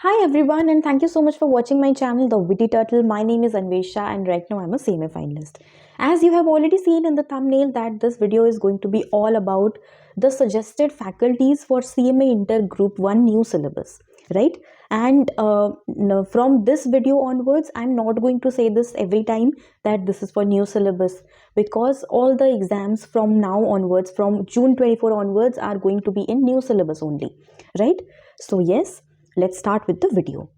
Hi everyone, and thank you so much for watching my channel The Witty Turtle. My name is Anwesha and right now I'm a CMA finalist. As you have already seen in the thumbnail that this video is going to be all about the suggested faculties for CMA Inter Group 1 new syllabus, right? And from this video onwards, I'm not going to say this every time that this is for new syllabus, because all the exams from now onwards, from June 24 onwards, are going to be in new syllabus only, right? So yes, let's start with the video.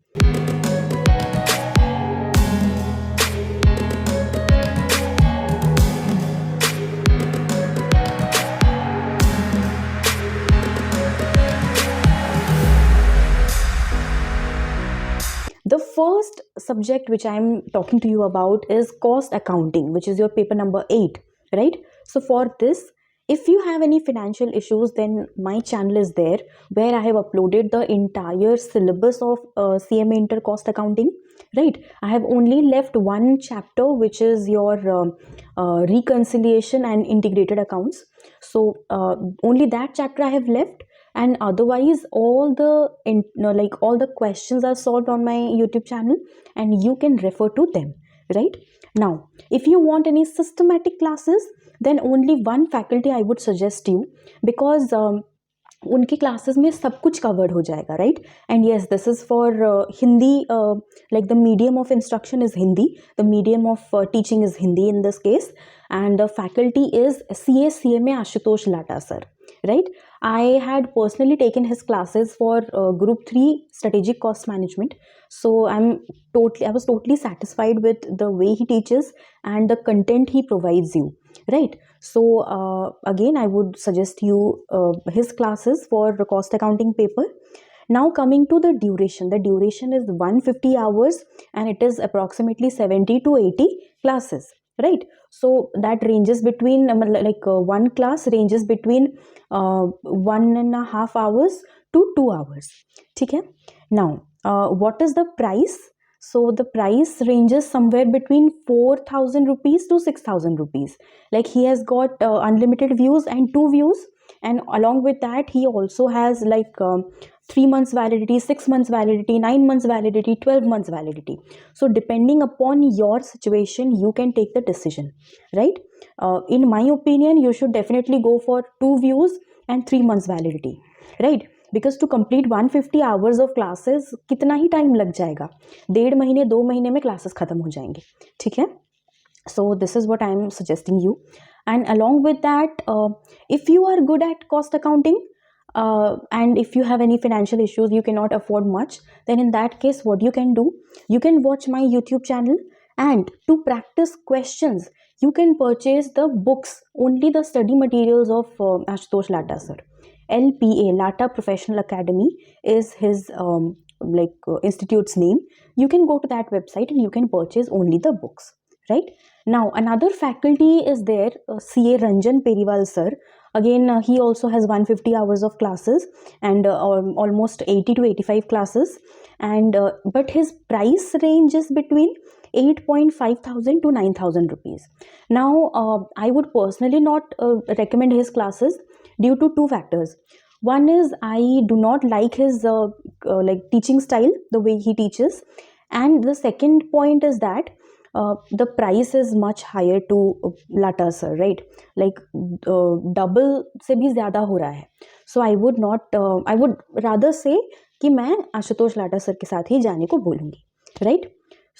The first subject which I'm talking to you about is cost accounting, which is your paper number 8, right? So for this, if you have any financial issues, then my channel is there where I have uploaded the entire syllabus of CMA Inter Cost Accounting, right? I have only left one chapter, which is your reconciliation and integrated accounts. So only that chapter I have left, and otherwise all the all the questions are solved on my YouTube channel and you can refer to them, right? Now, if you want any systematic classes, then only one faculty I would suggest you, because उनके classes में सब कुछ covered हो जाएगा, right? And yes, this is for Hindi, like the medium of instruction is Hindi, the medium of teaching is Hindi in this case, and the faculty is CMA Ashitosh L, sir, right? I had personally taken his classes for group 3 strategic cost management, so I was totally satisfied with the way he teaches and the content he provides you, right? So again, I would suggest you his classes for the cost accounting paper. Now coming to the duration is 150 hours and it is approximately 70 to 80 classes, right? So that ranges between one class ranges between 1.5 hours to 2 hours. Okay. Now what is the price? So the price ranges somewhere between 4,000 rupees to 6,000 rupees. Like he has got unlimited views and 2 views, and along with that he also has like 3 months validity, 6 months validity, 9 months validity, 12 months validity. So depending upon your situation, you can take the decision, right? In my opinion, you should definitely go for 2 views and 3 months validity, right? Because to complete 150 hours of classes, कितना ही time लग जाएगा? 1.5 महीने 2 महीने में classes खत्म हो जाएंगे, ठीक है? So this is what I am suggesting you. And along with that, if you are good at cost accounting, and if you have any financial issues, you cannot afford much, then in that case what you can do, you can watch my YouTube channel, and to practice questions you can purchase the books, only the study materials of Ashitosh L, sir. LPA, Lata Professional Academy is his institute's name. You can go to that website and you can purchase only the books, right? Now another faculty is there, CA Ranjan Periwal sir. Again, he also has 150 hours of classes and almost 80 to 85 classes, and but his price range is between 8.5 thousand to 9,000 rupees. Now I would personally not recommend his classes due to 2 factors. One is I do not like his teaching style, the way he teaches, and the second point is that the price is much higher to Lata sir, right? Like double से भी ज़्यादा हो रहा है. So I would rather say कि मैं Ashutosh Lata sir के साथ ही जाने को बोलूँगी, right?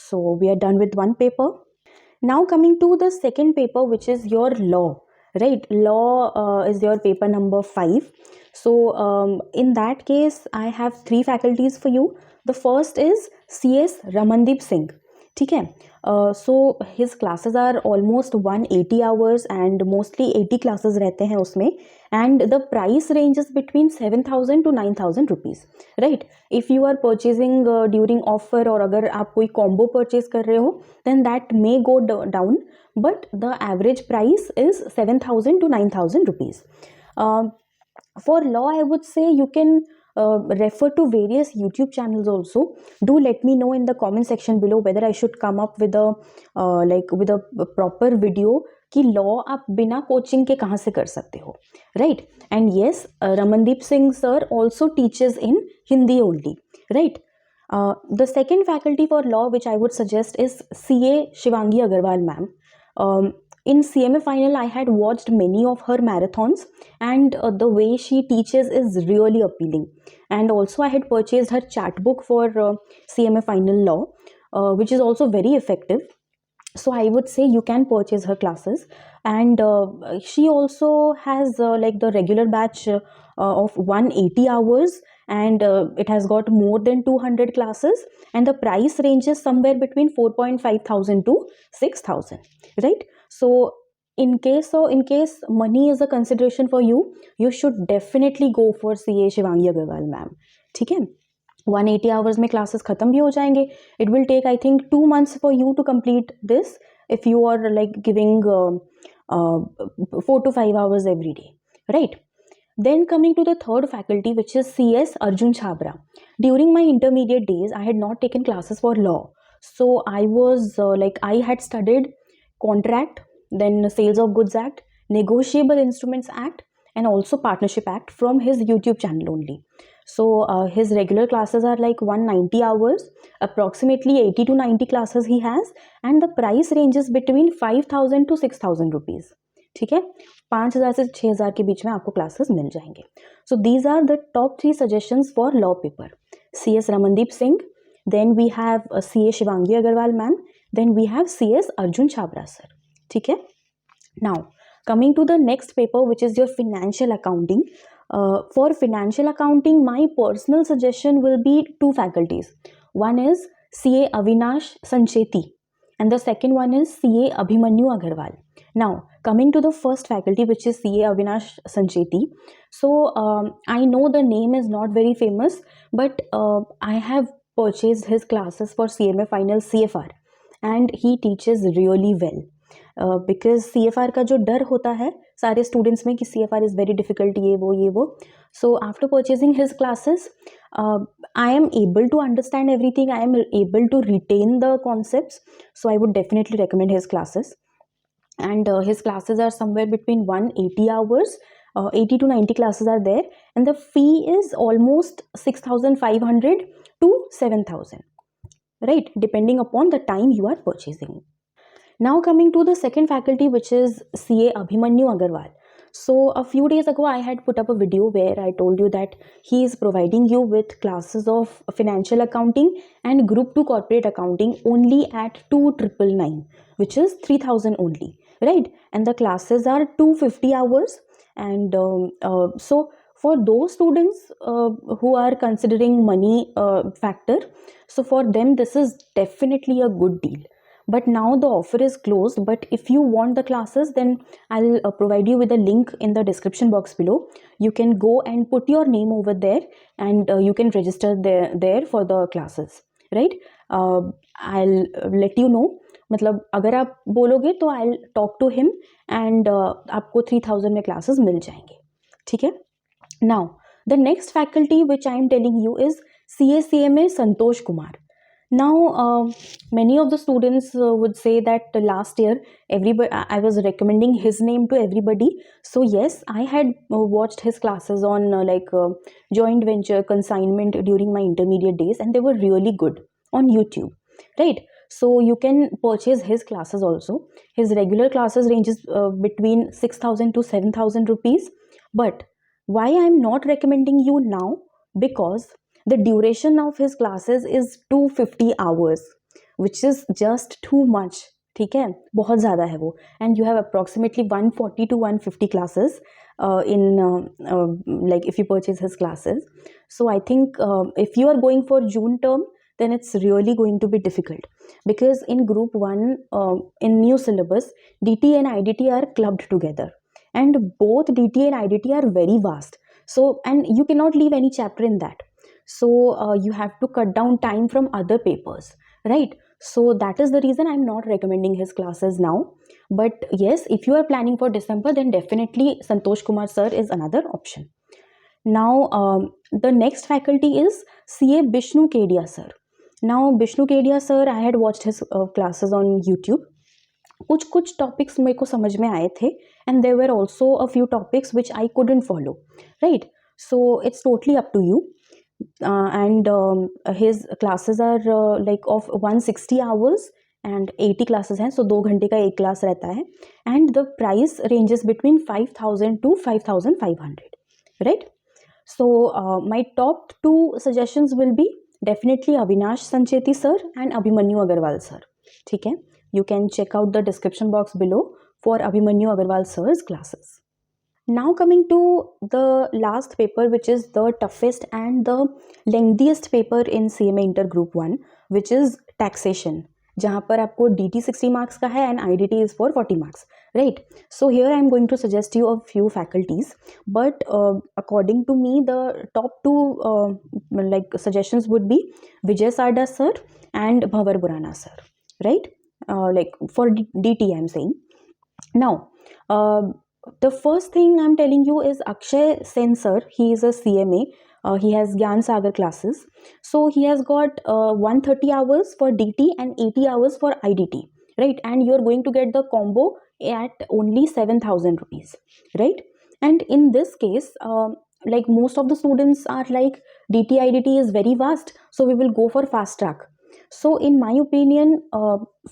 So we are done with one paper. Now coming to the second paper, which is your law, right? Law is your paper number 5. So in that case, I have 3 faculties for you. The first is CS Ramandeep Singh. ठीक है? So his classes are almost 180 hours and mostly 80 classes रहते हैं उसमें, and the price ranges between 7,000 to 9,000 rupees, right? If you are purchasing during offer, और अगर आप कोई combo purchase कर रहे हो, then that may go down, but the average price is 7,000 to 9,000 rupees. For law, I would say you can refer to various YouTube channels also. Do let me know in the comment section below whether I should come up with a proper video कि law आप बिना coaching के कहाँ से कर सकते हो, right? And yes, Ramandeep Singh sir also teaches in Hindi only, right? The second faculty for law which I would suggest is CA Shivangi Agarwal ma'am. In CMA final, I had watched many of her marathons, and the way she teaches is really appealing. And also, I had purchased her chat book for CMA final law, which is also very effective. So I would say you can purchase her classes, and she also has like the regular batch of 180 hours, and it has got more than 200 classes, and the price ranges somewhere between 4.5 thousand to 6,000, right? So in case money is a consideration for you, you should definitely go for CA Shivangi Agarwal ma'am. ठीक है, 180 hours में classes खत्म भी हो जाएंगे. It will take I think 2 months for you to complete this if you are like giving 4 to 5 hours every day, right? Then coming to the third faculty, which is CS Arjun Chabra. During my intermediate days, I had not taken classes for law, so I was I had studied contract, then Sales of Goods Act, Negotiable Instruments Act, and also Partnership Act from his YouTube channel only. So his regular classes are like 190 hours, approximately 80 to 90 classes he has, and the price ranges between 5,000 to 6,000 rupees. ठीक है, 5,000 से 6,000 के बीच में आपको classes मिल जाएंगे. So these are the top 3 suggestions for law paper. CS Ramandeep Singh, then we have CA Shivangi Agarwal ma'am, then we have CS Arjun Chabra sir. ठीक है. Now coming to the next paper, which is your financial accounting. For financial accounting, my personal suggestion will be 2 faculties. One is CA Avinash Sancheti, and the second one is CA Abhimanu Agarwal. Now coming to the first faculty, which is CA Avinash Sancheti. So I know the name is not very famous, but I have purchased his classes for CMA final CFR, and he teaches really well. Because CFR का जो डर होता है सारे students में कि CFR is very difficult, ये वो. So after purchasing his classes, I am able to understand everything, I am able to retain the concepts. So I would definitely recommend his classes, and his classes are somewhere between 180 hours, 80 to 90 classes are there, and the fee is almost 6,500 to 7,000, right, depending upon the time you are purchasing. Now coming to the second faculty, which is CA Abhimanyu Agarwal. So a few days ago I had put up a video where I told you that he is providing you with classes of financial accounting and group 2 corporate accounting only at 2,999, which is 3,000 only, right? And the classes are 250 hours, and so for those students who are considering money factor, so for them this is definitely a good deal. But now the offer is closed, but if you want the classes, then I'll provide you with a link in the description box below. You can go and put your name over there, and you can register there for the classes, right? I'll let you know. मतलब अगर आप बोलोगे तो I'll talk to him, and आपको 3,000 में classes मिल जाएंगे. ठीक है. Now the next faculty which I am telling you is CMA Santos Kumar. Now many of the students would say that last year I was recommending his name to everybody. So yes, I had watched his classes on joint venture consignment during my intermediate days, and they were really good on YouTube, right? So you can purchase his classes also. His regular classes ranges between 6,000 to 7,000 rupees. But why I am not recommending you now? Because the duration of his classes is 250 hours, which is just too much. ठीक है, बहुत ज़्यादा है वो. And you have approximately 140 to 150 classes if you purchase his classes. So I think if you are going for June term, then it's really going to be difficult, because in group 1 in new syllabus, DT and IDT are clubbed together, and both DT and IDT are very vast. So, and you cannot leave any chapter in that. So you have to cut down time from other papers, right? So that is the reason I'm not recommending his classes now. But yes, if you are planning for December, then definitely Santosh Kumar sir is another option. Now the next faculty is CA Bisnu Kapoor sir. Now Bisnu Kapoor sir, I had watched his classes on YouTube. कुछ topics मेरे को समझ में आए थे, and there were also a few topics which I couldn't follow, right? So it's totally up to you. and his classes are like of 160 hours and 80 classes हैं, so 2 घंटे का एक क्लास रहता है, and the price ranges between 5,000 to 5,500, right? So my top 2 suggestions will be definitely Avinash Sancheti sir and Abhimanyu Agarwal sir. ठीक है, you can check out the description box below for Abhimanyu Agarwal sir's classes. Now coming to the last paper, which is the toughest and the lengthiest paper in CMA Inter Group 1, which is taxation, जहाँ पर आपको DT 60 marks का है and IDT is for 40 marks, right? So here I am going to suggest you a few faculties, but according to me the top 2 like suggestions would be Vijay Sarda sir and Bhavar Burana sir, right? Like for DT I am saying. Now the first thing I'm telling you is Akshay Sen sir. He is a CMA. He has Gyan Sagar classes. So he has got 130 hours for DT and 80 hours for IDT, right? And you're going to get the combo at only 7,000 rupees, right? And in this case, like most of the students are like DT IDT is very vast, so we will go for fast track. So in my opinion,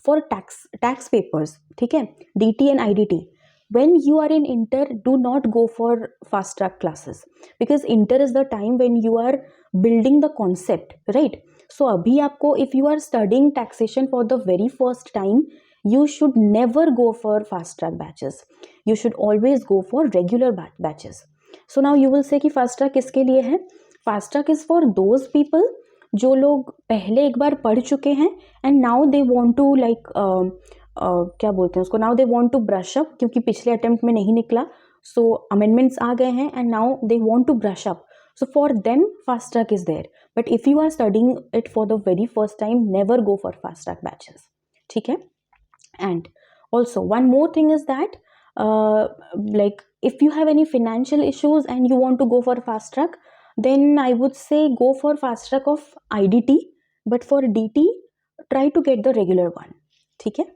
for tax papers, ठीक है, DT and IDT, when you are in Inter, do not go for fast track classes, because Inter is the time when you are building the concept, right? So abhi aapko, if you are studying taxation for the very first time, you should never go for fast track batches. You should always go for regular batches. So now you will say कि fast track किसके लिए है? Fast track is for those people जो लोग पहले एक बार पढ़ चुके हैं and now they want to like क्या बोलते हैं उसको, now they want to brush up, क्योंकि पिछले अटेम्प्ट में नहीं निकला, सो अमेंडमेंट्स आ गए हैं and now they want to brush up. So for them fast track is there, but if you are studying it for the very first time, never go for fast track batches, ठीक है? And also one more thing is that like if you have any financial issues and you want to go for fast track, then I would say go for fast track of IDT, but for DT try to get the regular one, ठीक है?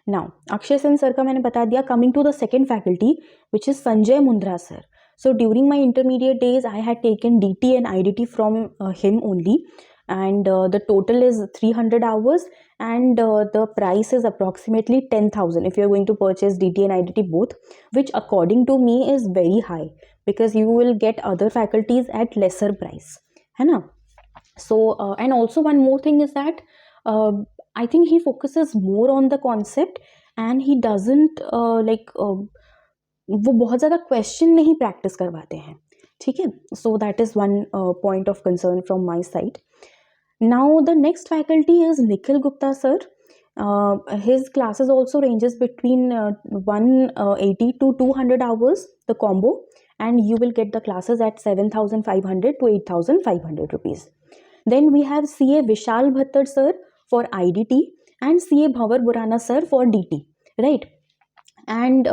Now Akshay Sen sir का मैंने बता दिया. Coming to the second faculty, which is Sanjay Mundra sir. So during my intermediate days I had taken DT and IDT from him only, and the total is 300 hours and the price is approximately 10,000 if you are going to purchase DT and IDT both, which according to me is very high, because you will get other faculties at lesser price, है ना? So and also one more thing is that I think he focuses more on the concept and he doesn't वो बहुत ज़्यादा question नहीं practice करवाते हैं, ठीक है? So that is one point of concern from my side. Now the next faculty is Nikhil Gupta sir. His classes also ranges between 180 to 200 hours, the combo, and you will get the classes at 7,500 to 8,500 rupees. Then we have CA Vishal Bhatt sir for IDT and CA Bhavar Burana sir for DT, right? And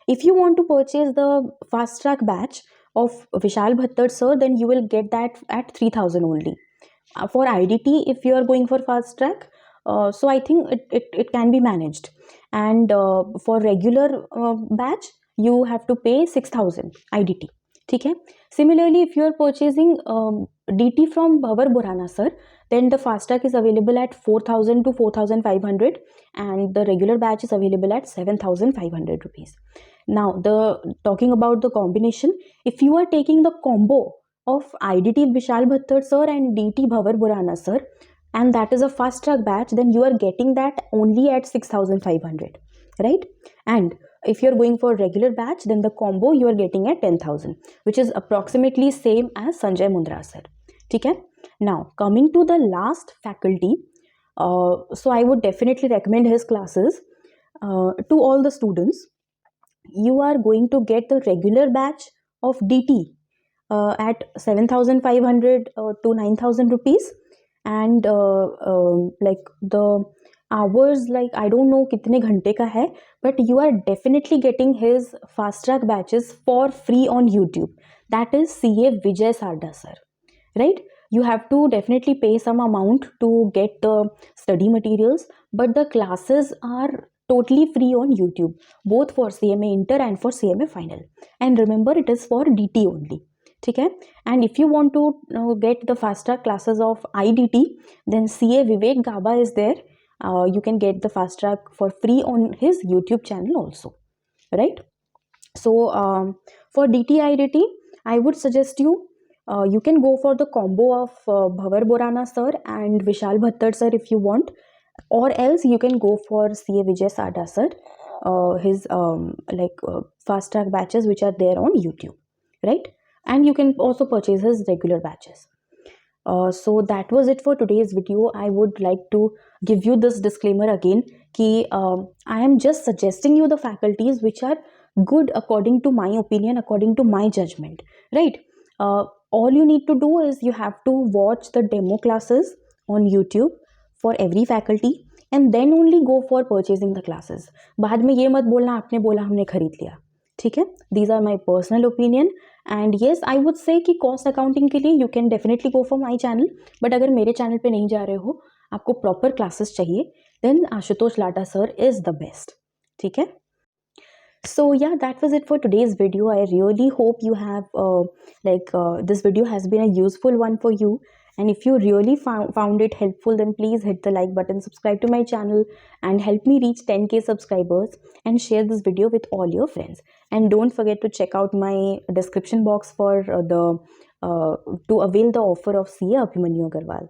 if you want to purchase the fast track batch of Vishal Bhatt sir, then you will get that at 3,000 only. For IDT, if you are going for fast track, so I think it can be managed, and for regular batch you have to pay 6,000 IDT, ठीक है? Similarly, if you are purchasing DT from Bhavar Burana sir, then the fast track is available at 4,000 to 4,500 and the regular batch is available at 7,500 rupees. Now talking about the combination, if you are taking the combo of IDT Vishal Bhatt sir and DT Bhavar Burana sir, and that is a fast track batch, then you are getting that only at 6,500, right? And if you are going for regular batch, then the combo you are getting at 10,000, which is approximately same as Sanjay Mundra sir, ठीक है? Now coming to the last faculty, so I would definitely recommend his classes to all the students. You are going to get the regular batch of DT at 7,500 to 9,000 rupees, and like the hours, like I don't know कितने घंटे का है, but you are definitely getting his fast track batches for free on YouTube. That is CA Vijay Sarda sir, right? You have to definitely pay some amount to get the study materials, but the classes are totally free on YouTube, both for CMA Inter and for CMA Final. And remember, it is for DT only, ठीक है. And if you want to get the fast track classes of IDT, then CA Vivek Gaba is there. You can get the fast track for free on his YouTube channel also, right? So for DT IDT, I would suggest you you can go for the combo of Bhavar Borana sir and Vishal Bhatt sir if you want, or else you can go for CA Vijay Sada sir, his fast track batches which are there on YouTube, right? And you can also purchase his regular batches. So that was it for today's video. I would like to give you this disclaimer again कि I am just suggesting you the faculties which are good according to my opinion, according to my judgment, right? All you need to do is you have to watch the demo classes on YouTube for every faculty and then only go for purchasing the classes. बाद में ये मत बोलना आपने बोला हमने खरीद लिया, ठीक है? These are my personal opinion. And yes I would say कि कॉस्ट अकाउंटिंग के लिए you can definitely go for my channel, but अगर मेरे चैनल पे नहीं जा रहे हो, आपको प्रॉपर क्लासेस चाहिए, then Ashutosh Lata sir is the best, ठीक है? So yeah, that was it for today's video. I really hope you have this video has been a useful one for you, and if you really found it helpful, then please hit the like button, subscribe to my channel, and help me reach 10K subscribers, and share this video with all your friends. And don't forget to check out my description box for to avail the offer of CA Abhimanu Agarwal.